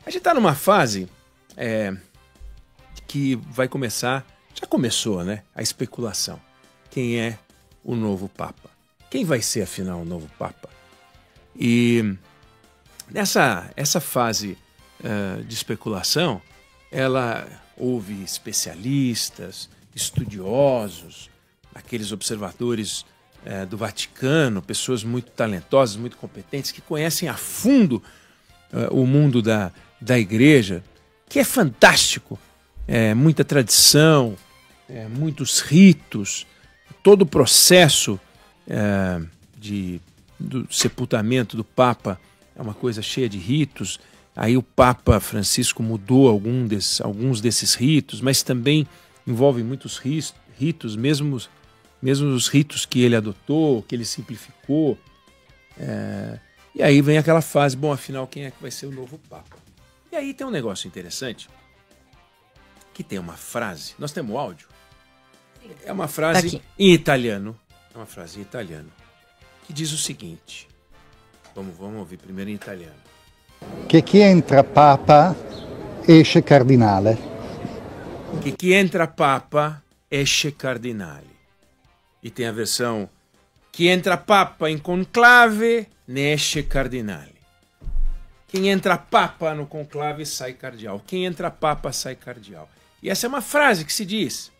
A gente está numa fase que vai começar, já começou, né? A especulação. Quem é o novo Papa? Quem vai ser, afinal, o novo Papa? E essa fase de especulação, ela houve especialistas, estudiosos, aqueles observadores do Vaticano, pessoas muito talentosas, muito competentes, que conhecem a fundo o mundo da igreja, que é fantástico. Muita tradição, muitos ritos, todo o processo do sepultamento do Papa é uma coisa cheia de ritos. Aí o Papa Francisco mudou alguns desses ritos, mas também envolve muitos ritos, mesmo os ritos que ele adotou, que ele simplificou. E aí vem aquela fase, bom, afinal, quem é que vai ser o novo Papa? E aí tem um negócio interessante, que tem uma frase, nós temos áudio? É uma frase em italiano, que diz o seguinte, vamos ouvir primeiro em italiano. Che chi entra papa esce cardinale. Che chi entra papa esce cardinale. E tem a versão chi entra papa in conclave ne esce cardinale. Quem entra papa no conclave sai cardeal. Quem entra papa sai cardeal. E essa é uma frase que se diz.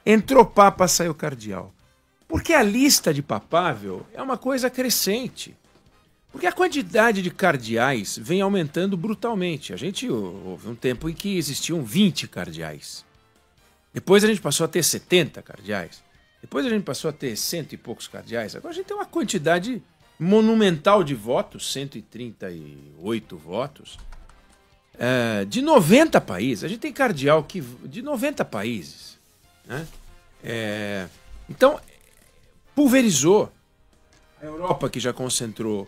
Entrou papa, saiu cardeal. Porque a lista de papável é uma coisa crescente. Porque a quantidade de cardeais vem aumentando brutalmente. Houve um tempo em que existiam 20 cardeais. Depois a gente passou a ter 70 cardeais. Depois a gente passou a ter 100 e poucos cardeais. Agora a gente tem uma quantidade monumental de votos, 138 votos, de 90 países. A gente tem cardeal de 90 países. Né? Então, pulverizou. A Europa, que já concentrou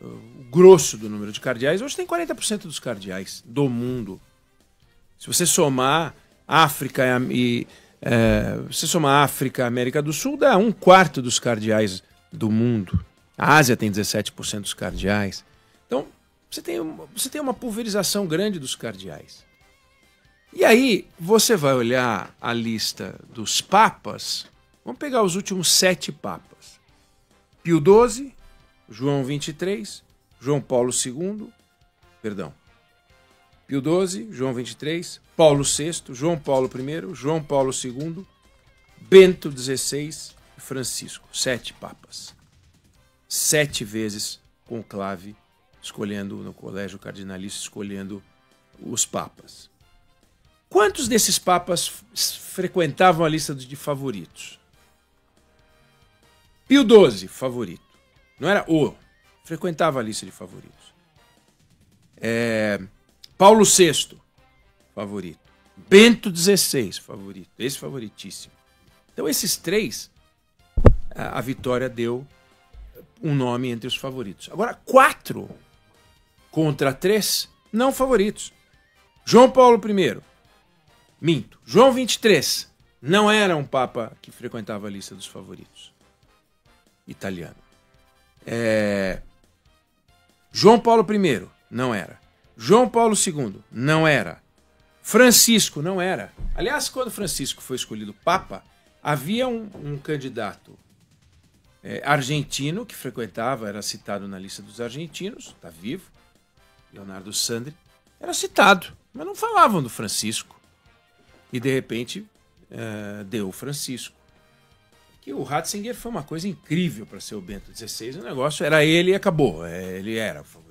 o grosso do número de cardeais, hoje tem 40% dos cardeais do mundo. Se você somar África e América do Sul, dá 1/4 dos cardeais do mundo. A Ásia tem 17% dos cardeais. Então, você tem uma pulverização grande dos cardeais. E aí, você vai olhar a lista dos papas. Vamos pegar os últimos 7 papas. Pio XII, João XXIII, João Paulo II, Pio XII, João XXIII, Paulo VI, João Paulo I, João Paulo II, Bento XVI e Francisco. 7 papas. 7 vezes conclave, escolhendo no colégio cardinalício, escolhendo os papas. Quantos desses papas frequentavam a lista de favoritos? Pio XII, favorito. Não era frequentava a lista de favoritos. Paulo VI, favorito. Bento XVI, favorito. Esse favoritíssimo. Então esses 3, a Vitória deu um nome entre os favoritos. Agora 4 contra 3 não favoritos. João Paulo I, João XXIII não era um papa que frequentava a lista dos favoritos. Italiano. João Paulo I não era. João Paulo II não era. Francisco não era. Aliás, quando Francisco foi escolhido papa, havia um candidato argentino que frequentava, era citado na lista dos argentinos, está vivo, Leonardo Sandri, era citado, mas não falavam do Francisco. E de repente deu o Francisco. Que o Ratzinger foi uma coisa incrível para ser o Bento XVI, o negócio era ele e acabou, ele era o favorito.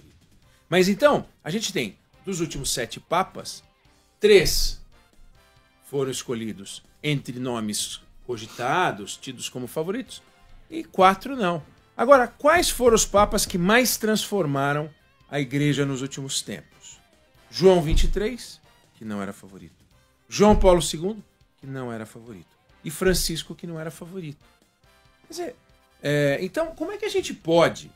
Mas então, a gente tem, dos últimos 7 papas, 3 foram escolhidos entre nomes cogitados, tidos como favoritos, e 4 não. Agora, quais foram os papas que mais transformaram a igreja nos últimos tempos? João XXIII, que não era favorito. João Paulo II, que não era favorito. E Francisco, que não era favorito. Quer dizer, então, como é que a gente pode,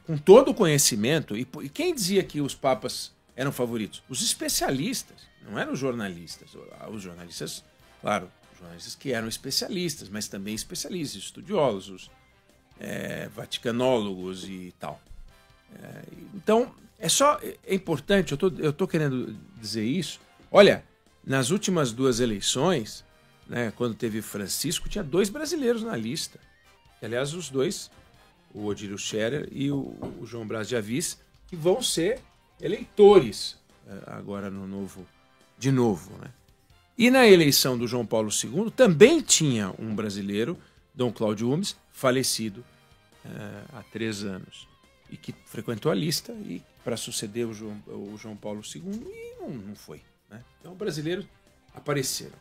com todo o conhecimento, e quem dizia que os papas eram favoritos? Os especialistas, não eram os jornalistas. Os jornalistas, claro, jornalistas que eram especialistas, mas também especialistas, estudiosos, vaticanólogos e tal. Então, é importante, eu tô querendo dizer isso. Olha, nas últimas 2 eleições, né, quando teve Francisco, tinha 2 brasileiros na lista. E, aliás, os 2, o Odílio Scherer e o João Braz de Avis, que vão ser eleitores agora de novo. Né? E na eleição do João Paulo II também tinha um brasileiro, Dom Cláudio Umes, falecido há 3 anos, e que frequentou a lista e para suceder o João Paulo II e não foi. Né? Então, brasileiros apareceram.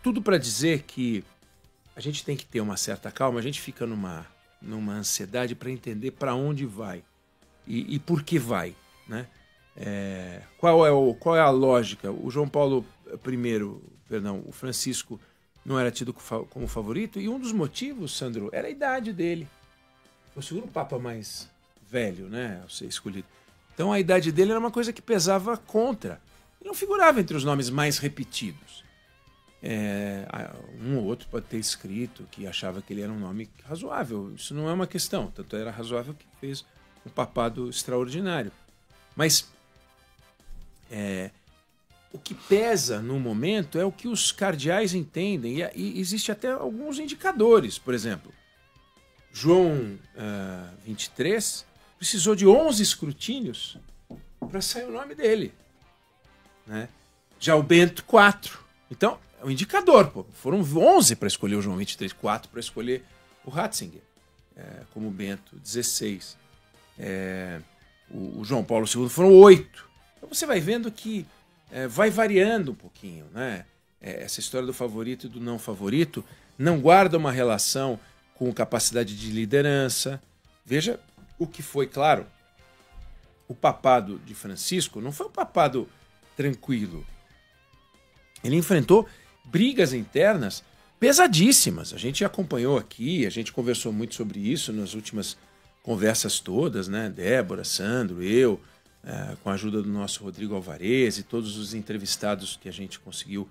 Tudo para dizer que a gente tem que ter uma certa calma, a gente fica numa ansiedade para entender para onde vai e por que vai. Né? Qual é a lógica? O João Paulo o Francisco não era tido como favorito, e um dos motivos, Sandro, era a idade dele. Foi o segundo papa mais velho, né, a ser escolhido. Então a idade dele era uma coisa que pesava contra. E não figurava entre os nomes mais repetidos. Um ou outro pode ter escrito que achava que ele era um nome razoável. Isso não é uma questão. Tanto era razoável que fez um papado extraordinário. Mas o que pesa no momento é o que os cardeais entendem. E existe até alguns indicadores. Por exemplo, João 23 precisou de 11 escrutínios para sair o nome dele. Né? Já o Bento, 4. Então, é um indicador. Pô. Foram 11 para escolher o João 23, 4 para escolher o Ratzinger, como Bento, 16. O João Paulo II foram 8. Então você vai vendo que vai variando um pouquinho. Né? Essa história do favorito e do não favorito não guarda uma relação com capacidade de liderança. Veja o que foi, claro, o papado de Francisco não foi um papado tranquilo. Ele enfrentou brigas internas pesadíssimas. A gente acompanhou aqui, a gente conversou muito sobre isso nas últimas conversas todas, né? Débora, Sandro, eu, com a ajuda do nosso Rodrigo Alvarez e todos os entrevistados que a gente conseguiu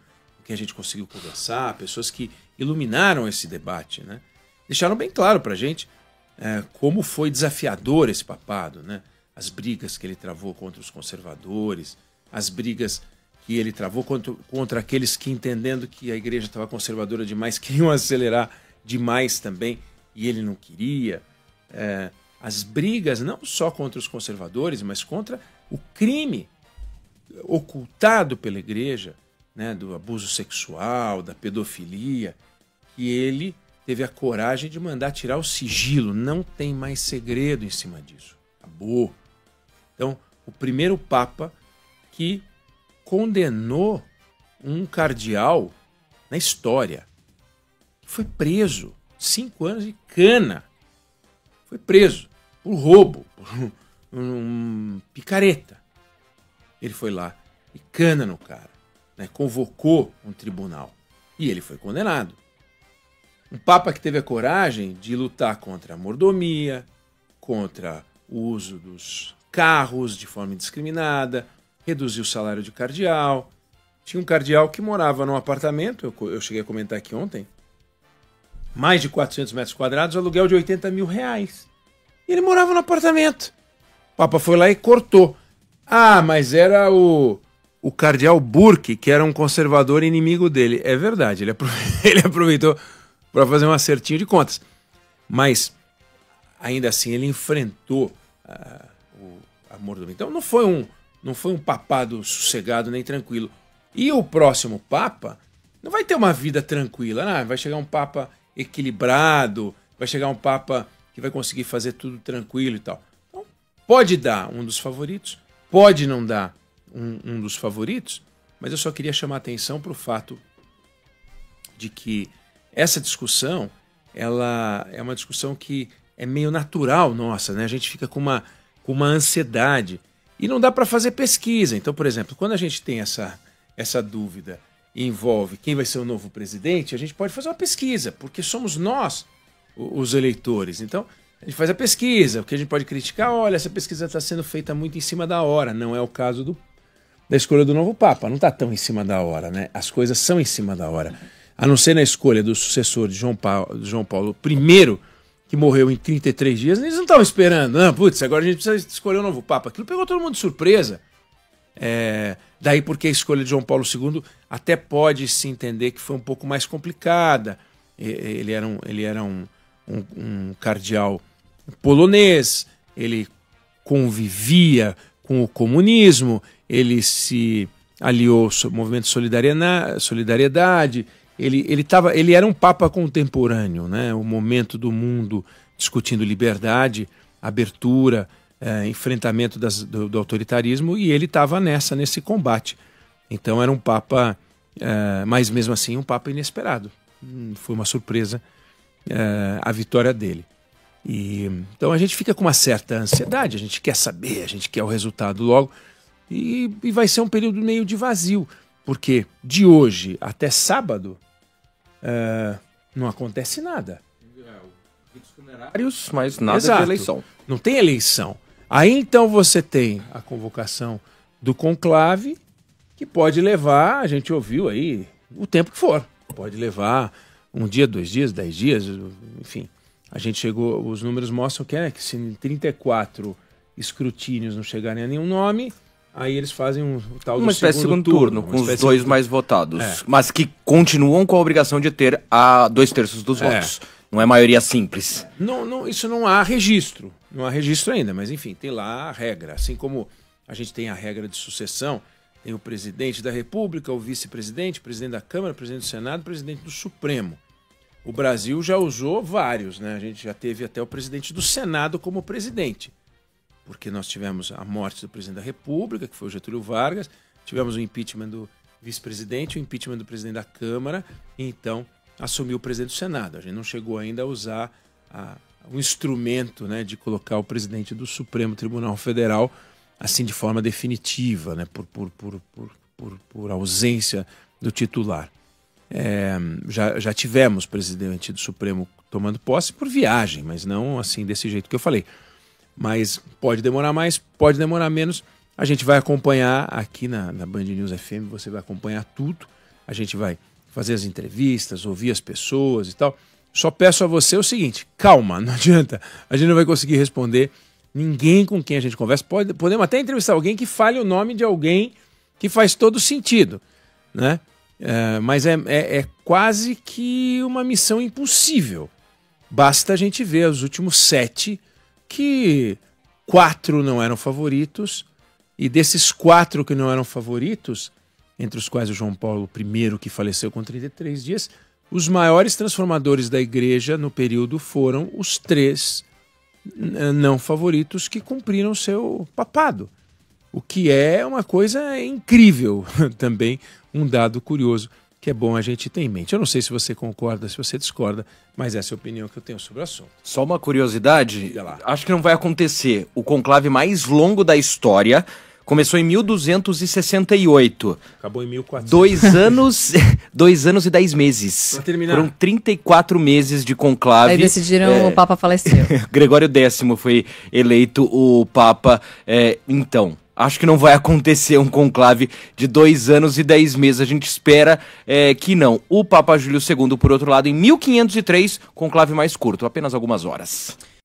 conversar, pessoas que iluminaram esse debate, né? Deixaram bem claro para a gente como foi desafiador esse papado, né? As brigas que ele travou contra os conservadores, as brigas que ele travou contra aqueles que, entendendo que a igreja estava conservadora demais, queriam acelerar demais também, e ele não queria. As brigas não só contra os conservadores, mas contra o crime ocultado pela igreja, né, do abuso sexual, da pedofilia, que ele teve a coragem de mandar tirar o sigilo. Não tem mais segredo em cima disso. Acabou. Então, o primeiro papa que condenou um cardeal na história. Foi preso. 5 anos de cana. Foi preso por roubo, por um picareta. Ele foi lá e cana no cara. Né? Convocou um tribunal. E ele foi condenado. Um papa que teve a coragem de lutar contra a mordomia, contra o uso dos carros de forma indiscriminada, reduzir o salário de cardeal. Tinha um cardeal que morava num apartamento, eu cheguei a comentar aqui ontem, mais de 400 metros quadrados, aluguel de R$80 mil. E ele morava no apartamento. O Papa foi lá e cortou. Ah, mas era o cardeal Burke, que era um conservador inimigo dele. É verdade, ele aproveitou para fazer um acertinho de contas. Mas, ainda assim, ele enfrentou a mordomia. Então, não foi um papado sossegado nem tranquilo. E o próximo papa não vai ter uma vida tranquila. Não, vai chegar um papa equilibrado, vai chegar um papa que vai conseguir fazer tudo tranquilo e tal. Então, pode dar um dos favoritos, pode não dar um dos favoritos, mas eu só queria chamar a atenção para o fato de que essa discussão, ela é uma discussão que é meio natural nossa, né? A gente fica com uma ansiedade e não dá para fazer pesquisa. Então, por exemplo, quando a gente tem essa dúvida e envolve quem vai ser o novo presidente, a gente pode fazer uma pesquisa, porque somos nós os eleitores. Então, a gente faz a pesquisa, o que a gente pode criticar, olha, essa pesquisa está sendo feita muito em cima da hora. Não é o caso da escolha do novo Papa, não está tão em cima da hora, né? As coisas são em cima da hora. A não ser na escolha do sucessor de João Paulo I, que morreu em 33 dias, eles não estavam esperando. Não, putz, agora a gente precisa escolher um novo Papa. Aquilo pegou todo mundo de surpresa. Daí porque a escolha de João Paulo II até pode se entender que foi um pouco mais complicada. Ele era um cardeal polonês, ele convivia com o comunismo, ele se aliou ao movimento de solidariedade, ele era um papa contemporâneo, né? O momento do mundo discutindo liberdade, abertura, enfrentamento do autoritarismo, e ele estava nesse combate. Então era um papa, mas mesmo assim um papa inesperado. Foi uma surpresa a vitória dele. Então a gente fica com uma certa ansiedade, a gente quer saber, a gente quer o resultado logo, e vai ser um período meio de vazio, porque de hoje até sábado não acontece nada. Funerários, mas nada Exato. de eleição. Não tem eleição. Aí então você tem a convocação do conclave, que pode levar, a gente ouviu aí, o tempo que for. Pode levar 1 dia, 2 dias, 10 dias, enfim. A gente chegou, os números mostram que se em 34 escrutínios não chegarem a nenhum nome, aí eles fazem o tal do uma espécie de segundo turno, com os 2 mais votados. Mas que continuam com a obrigação de ter 2/3 dos votos. Não é maioria simples. Não, isso não há registro. Não há registro ainda, mas enfim, tem lá a regra. Assim como a gente tem a regra de sucessão, tem o presidente da República, o vice-presidente, o presidente da Câmara, o presidente do Senado, o presidente do Supremo. O Brasil já usou vários, né? A gente já teve até o presidente do Senado como presidente. Porque nós tivemos a morte do presidente da República, que foi o Getúlio Vargas, tivemos o impeachment do vice-presidente, o impeachment do presidente da Câmara, e então assumiu o presidente do Senado. A gente não chegou ainda a usar o instrumento, né, de colocar o presidente do Supremo Tribunal Federal assim de forma definitiva, né, por ausência do titular. Já tivemos presidente do Supremo tomando posse por viagem, mas não assim desse jeito que eu falei. Mas pode demorar mais, pode demorar menos. A gente vai acompanhar aqui na Band News FM, você vai acompanhar tudo. A gente vai fazer as entrevistas, ouvir as pessoas e tal. Só peço a você o seguinte, calma, não adianta. A gente não vai conseguir responder ninguém com quem a gente conversa. Podemos até entrevistar alguém que fale o nome de alguém que faz todo sentido, né? Mas é quase que uma missão impossível. Basta a gente ver os últimos 7, que 4 não eram favoritos, e desses 4 que não eram favoritos, entre os quais o João Paulo I, que faleceu com 33 dias, os maiores transformadores da igreja no período foram os 3 não favoritos que cumpriram seu papado. O que é uma coisa incrível também, um dado curioso que é bom a gente ter em mente. Eu não sei se você concorda, se você discorda, mas essa é a opinião que eu tenho sobre o assunto. Só uma curiosidade, acho que não vai acontecer. O conclave mais longo da história começou em 1268. Acabou em 1400. 2 anos e 10 meses. Pra terminar. Foram 34 meses de conclave. Aí decidiram, o Papa faleceu. Gregório X foi eleito o Papa. Então, acho que não vai acontecer um conclave de 2 anos e 10 meses. A gente espera que não. O Papa Júlio II, por outro lado, em 1503, conclave mais curto, apenas algumas horas.